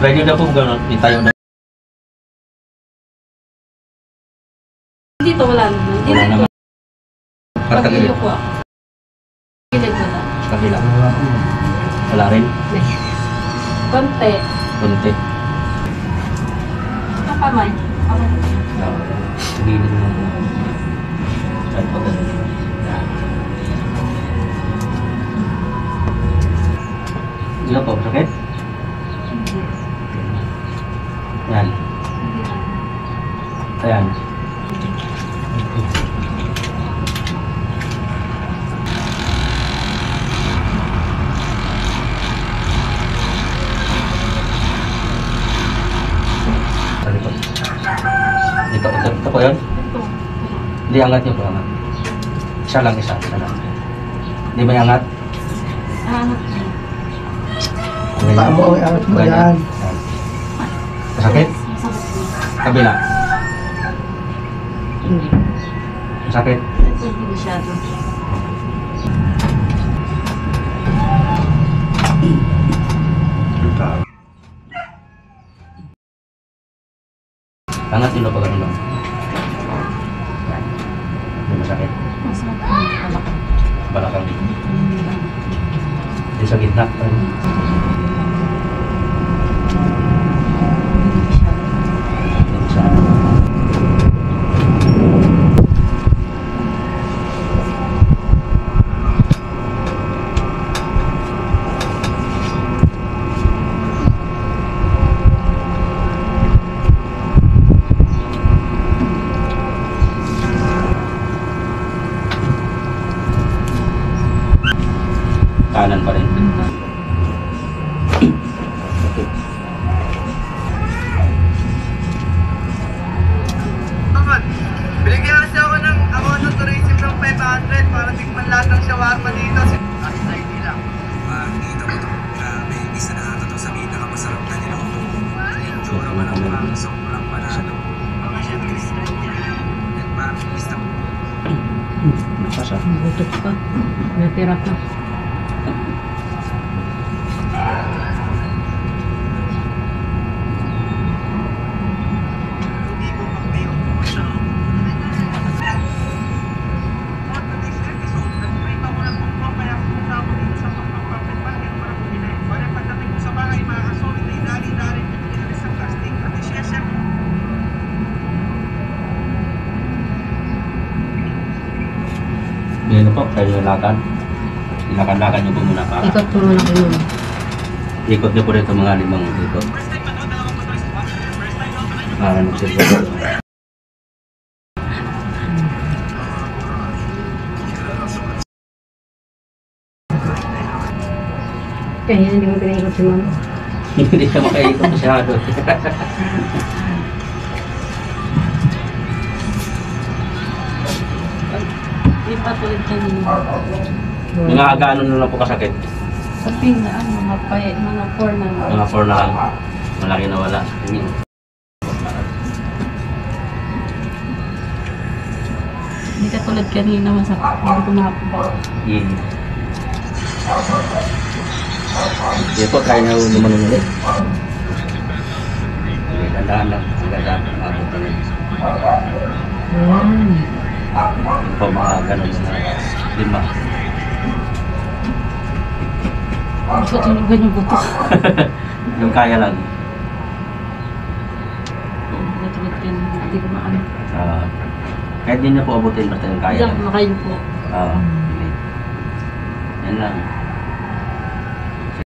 Try nyo na po gano'n, itayo na. Dito wala naman. Wala naman. Pag-ilo po ako. Gilid mo na. Kabila. Wala rin. Konti. Kunti. Ito kamay. Gilid mo. Saan pa ganun? Ilan po? Sakit? Hindi. Yan. Ayan. Ito po yun? Ito. Hindi angat nyo po, angat. Isa lang. Hindi ba angat? Anak. Paa mo, angat mo yan. Masakit? Masakit. Kabila. Hindi. Masakit? Ito hindi masyado. Angat nyo pa ganun lang. Hindi masakit. Masakit. Balakang. Balakang. Hindi sa gitna. Kanan pa rin. Binigyan kasi ako ng tourism ng 500 para tikman lahat ng shawarma dito. Kahit na hindi lang. Makikita mo ito. Grabe, isa na ata ito sa pinakamasarap na niluto. Yung tsura man ang parang sobrang panalo. Mga chef Christian niya. At parang gusto mo. Masa? Butot pa. Natira pa. Hindi mo magtayo mo siya. Nag-trip ako ng bukbo kaya pumunta ako dito sa pagpapapit pa. Hindi ko parang bumili. Kaya pagdating ko sa bahay, mga kasolid na idali-dali. Pinalis ang plastic. Pati siya siya. Ngayon po, kayo yung lakad. Ilakan-lakan nyo po muna para. Ikot po muna kayo. Ikot nyo po rito mga 5 ikot. First time ba ito? Dalawang ba ito? First time ba ito? Para magsilbo. Kaya hindi mo pinaikot si mama. Hindi siya makaikot masyado. Hindi pa tuloy kanina. Mga gaano na lang po kasakit? Sa pinga, mga 4 na lang. Mga 4 na lang. Malaki na wala. Hindi ka tulad kanina masakit. Hindi ko makakuha. Hindi po, kaya na lumanon ulit. Dandahan lang. Dandahan lang. Abot na lang. Yun po mga ganon na 5. Gusto tulugan yung buto. Yung kaya lang. Hindi tulad kanina. Hindi ko maano. Kahit din na po abutin basta yung kaya Hindi lang. ako makayo po. Yan lang.